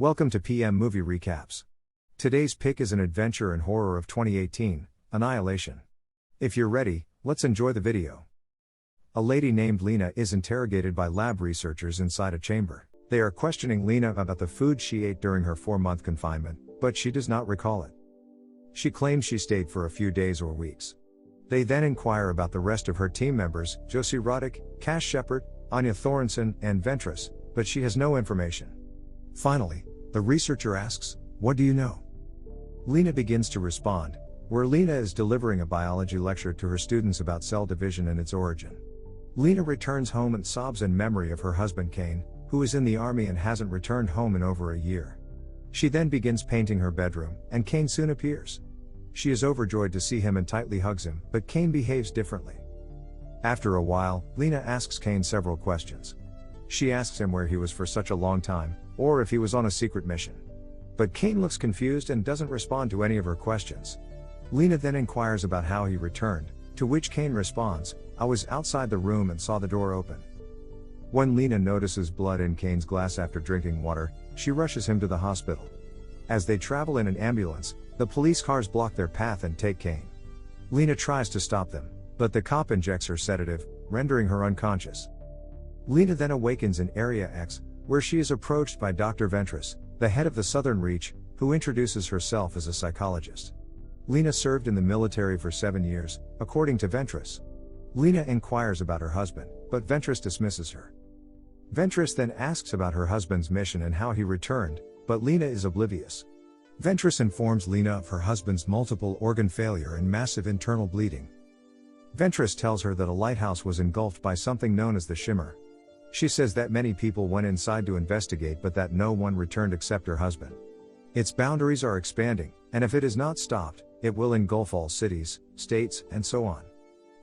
Welcome to PM Movie Recaps. Today's pick is an adventure and horror of 2018, Annihilation. If you're ready, let's enjoy the video. A lady named Lena is interrogated by lab researchers inside a chamber. They are questioning Lena about the food she ate during her 4-month confinement, but she does not recall it. She claims she stayed for a few days or weeks. They then inquire about the rest of her team members, Josie Roddick, Cass Shepard, Anya Thorenson, and Ventress, but she has no information. Finally, the researcher asks, "What do you know?" Lena begins to respond, where Lena is delivering a biology lecture to her students about cell division and its origin. Lena returns home and sobs in memory of her husband Kane, who is in the army and hasn't returned home in over a year. She then begins painting her bedroom, and Kane soon appears. She is overjoyed to see him and tightly hugs him, but Kane behaves differently. After a while, Lena asks Kane several questions. She asks him where he was for such a long time, or if he was on a secret mission. But Kane looks confused and doesn't respond to any of her questions. Lena then inquires about how he returned, to which Kane responds, "I was outside the room and saw the door open." When Lena notices blood in Kane's glass after drinking water, she rushes him to the hospital. As they travel in an ambulance, the police cars block their path and take Kane. Lena tries to stop them, but the cop injects her sedative, rendering her unconscious. Lena then awakens in Area X, where she is approached by Dr. Ventress, the head of the Southern Reach, who introduces herself as a psychologist. Lena served in the military for 7 years, according to Ventress. Lena inquires about her husband, but Ventress dismisses her. Ventress then asks about her husband's mission and how he returned, but Lena is oblivious. Ventress informs Lena of her husband's multiple organ failure and massive internal bleeding. Ventress tells her that a lighthouse was engulfed by something known as the Shimmer. She says that many people went inside to investigate but that no one returned except her husband. Its boundaries are expanding, and if it is not stopped, it will engulf all cities, states, and so on.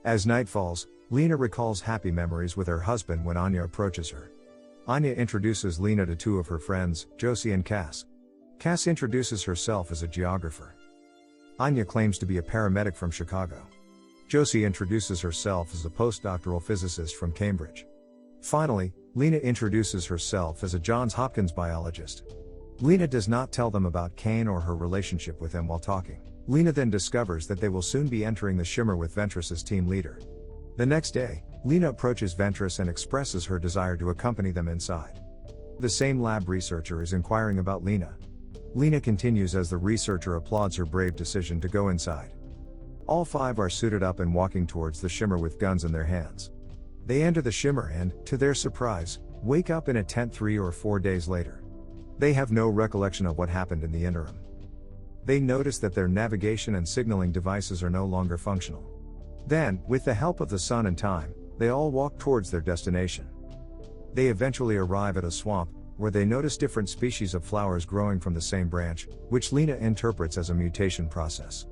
As night falls, Lena recalls happy memories with her husband when Anya approaches her. Anya introduces Lena to 2 of her friends, Josie and Cass. Cass introduces herself as a geographer. Anya claims to be a paramedic from Chicago. Josie introduces herself as a postdoctoral physicist from Cambridge. Finally, Lena introduces herself as a Johns Hopkins biologist. Lena does not tell them about Kane or her relationship with him while talking. Lena then discovers that they will soon be entering the Shimmer with Ventress as team leader. The next day, Lena approaches Ventress and expresses her desire to accompany them inside. The same lab researcher is inquiring about Lena. Lena continues as the researcher applauds her brave decision to go inside. All 5 are suited up and walking towards the Shimmer with guns in their hands. They enter the Shimmer and, to their surprise, wake up in a tent 3 or 4 days later. They have no recollection of what happened in the interim. They notice that their navigation and signaling devices are no longer functional. Then, with the help of the sun and time, they all walk towards their destination. They eventually arrive at a swamp, where they notice different species of flowers growing from the same branch, which Lena interprets as a mutation process.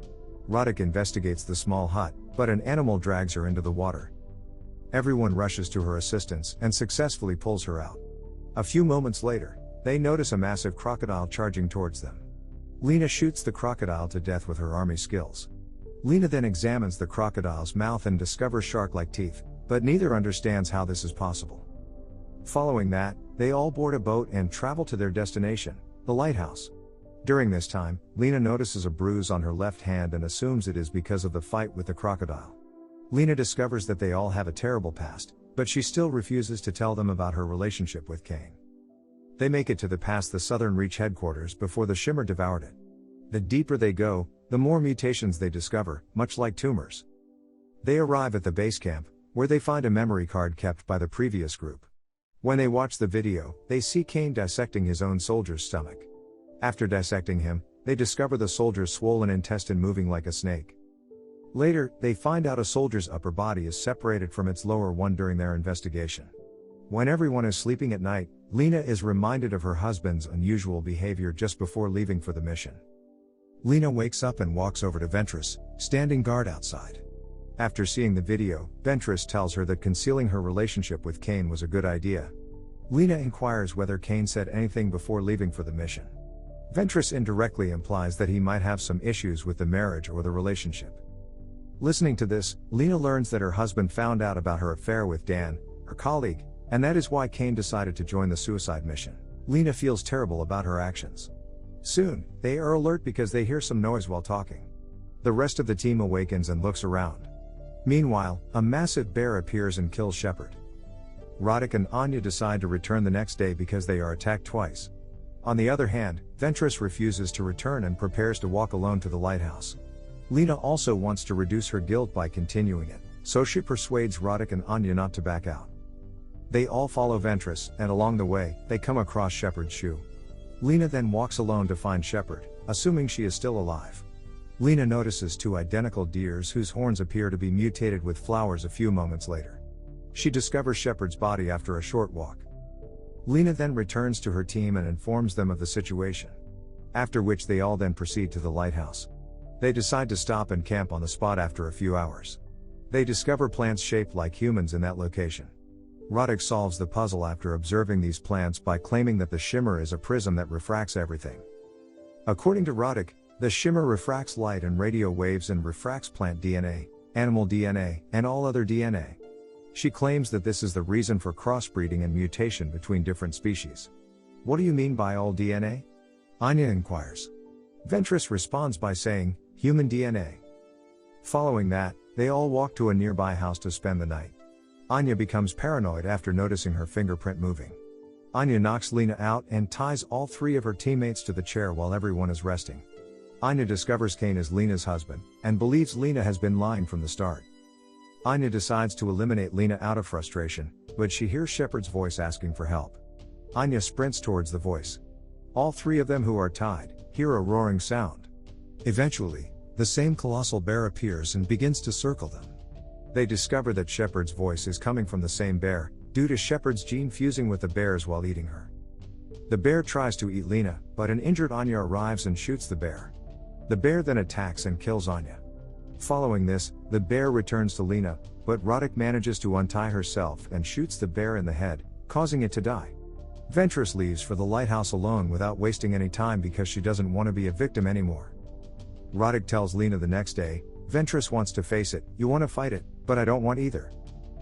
Roddick investigates the small hut, but an animal drags her into the water. Everyone rushes to her assistance and successfully pulls her out. A few moments later, they notice a massive crocodile charging towards them. Lena shoots the crocodile to death with her army skills. Lena then examines the crocodile's mouth and discovers shark-like teeth, but neither understands how this is possible. Following that, they all board a boat and travel to their destination, the lighthouse. During this time, Lena notices a bruise on her left hand and assumes it is because of the fight with the crocodile. Lena discovers that they all have a terrible past, but she still refuses to tell them about her relationship with Kane. They make it to past the Southern Reach headquarters before the Shimmer devoured it. The deeper they go, the more mutations they discover, much like tumors. They arrive at the base camp, where they find a memory card kept by the previous group. When they watch the video, they see Kane dissecting his own soldier's stomach. After dissecting him, they discover the soldier's swollen intestine moving like a snake. Later, they find out a soldier's upper body is separated from its lower one during their investigation. When everyone is sleeping at night, Lena is reminded of her husband's unusual behavior just before leaving for the mission. Lena wakes up and walks over to Ventress, standing guard outside. After seeing the video, Ventress tells her that concealing her relationship with Kane was a good idea. Lena inquires whether Kane said anything before leaving for the mission. Ventress indirectly implies that he might have some issues with the marriage or the relationship. Listening to this, Lena learns that her husband found out about her affair with Dan, her colleague, and that is why Kane decided to join the suicide mission. Lena feels terrible about her actions. Soon, they are alert because they hear some noise while talking. The rest of the team awakens and looks around. Meanwhile, a massive bear appears and kills Shepard. Roddick and Anya decide to return the next day because they are attacked twice. On the other hand, Ventress refuses to return and prepares to walk alone to the lighthouse. Lena also wants to reduce her guilt by continuing it, so she persuades Roddick and Anya not to back out. They all follow Ventress, and along the way, they come across Shepard's shoe. Lena then walks alone to find Shepard, assuming she is still alive. Lena notices two identical deers whose horns appear to be mutated with flowers a few moments later. She discovers Shepard's body after a short walk. Lena then returns to her team and informs them of the situation. After which they all then proceed to the lighthouse. They decide to stop and camp on the spot after a few hours. They discover plants shaped like humans in that location. Roddick solves the puzzle after observing these plants by claiming that the shimmer is a prism that refracts everything. According to Roddick, the shimmer refracts light and radio waves and refracts plant DNA, animal DNA, and all other DNA. She claims that this is the reason for crossbreeding and mutation between different species. What do you mean by all DNA? Anya inquires. Ventress responds by saying, human DNA. Following that, they all walk to a nearby house to spend the night. Anya becomes paranoid after noticing her fingerprint moving. Anya knocks Lena out and ties all three of her teammates to the chair while everyone is resting. Anya discovers Kane is Lena's husband, and believes Lena has been lying from the start. Anya decides to eliminate Lena out of frustration, but she hears Shepard's voice asking for help. Anya sprints towards the voice. All three of them who are tied, hear a roaring sound. Eventually, the same colossal bear appears and begins to circle them. They discover that Shepard's voice is coming from the same bear, due to Shepard's gene fusing with the bear's while eating her. The bear tries to eat Lena, but an injured Anya arrives and shoots the bear. The bear then attacks and kills Anya. Following this, the bear returns to Lena, but Roddick manages to untie herself and shoots the bear in the head, causing it to die. Ventress leaves for the lighthouse alone without wasting any time because she doesn't want to be a victim anymore. Roddick tells Lena the next day, Ventress wants to face it, you want to fight it, but I don't want either.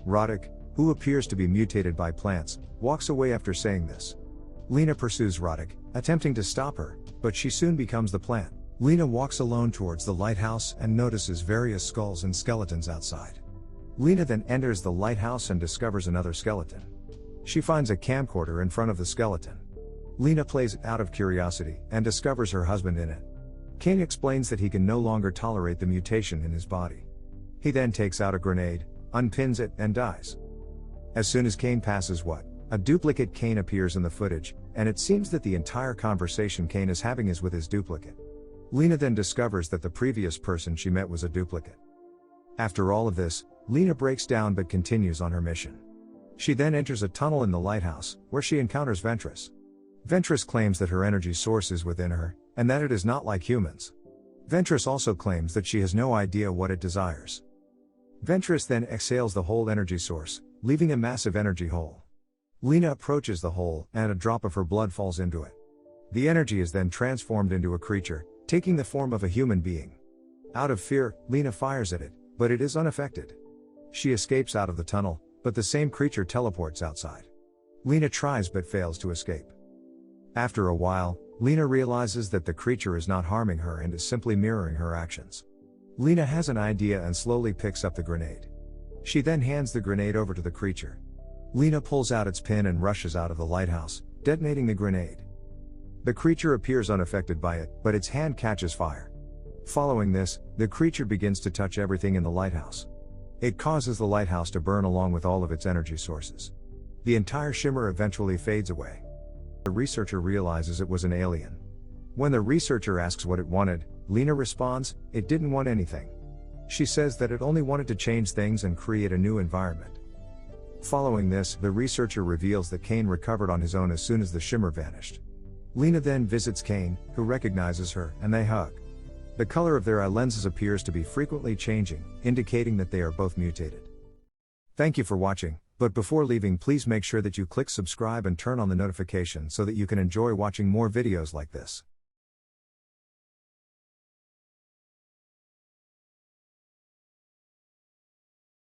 Roddick, who appears to be mutated by plants, walks away after saying this. Lena pursues Roddick, attempting to stop her, but she soon becomes the plant. Lena walks alone towards the lighthouse and notices various skulls and skeletons outside. Lena then enters the lighthouse and discovers another skeleton. She finds a camcorder in front of the skeleton. Lena plays it out of curiosity and discovers her husband in it. Kane explains that he can no longer tolerate the mutation in his body. He then takes out a grenade, unpins it, and dies. As soon as Kane passes a duplicate Kane appears in the footage, and it seems that the entire conversation Kane is having is with his duplicate. Lena then discovers that the previous person she met was a duplicate. After all of this, Lena breaks down but continues on her mission. She then enters a tunnel in the lighthouse, where she encounters Ventress. Ventress claims that her energy source is within her, and that it is not like humans. Ventress also claims that she has no idea what it desires. Ventress then exhales the whole energy source, leaving a massive energy hole. Lena approaches the hole, and a drop of her blood falls into it. The energy is then transformed into a creature, taking the form of a human being. Out of fear, Lena fires at it, but it is unaffected. She escapes out of the tunnel, but the same creature teleports outside. Lena tries but fails to escape. After a while, Lena realizes that the creature is not harming her and is simply mirroring her actions. Lena has an idea and slowly picks up the grenade. She then hands the grenade over to the creature. Lena pulls out its pin and rushes out of the lighthouse, detonating the grenade. The creature appears unaffected by it, but its hand catches fire. Following this, the creature begins to touch everything in the lighthouse. It causes the lighthouse to burn along with all of its energy sources. The entire shimmer eventually fades away. The researcher realizes it was an alien. When the researcher asks what it wanted, Lena responds, it didn't want anything. She says that it only wanted to change things and create a new environment. Following this, the researcher reveals that Kane recovered on his own as soon as the shimmer vanished. Lena then visits Kane, who recognizes her, and they hug. The color of their eye lenses appears to be frequently changing, indicating that they are both mutated. Thank you for watching, but before leaving, please make sure that you click subscribe and turn on the notification so that you can enjoy watching more videos like this.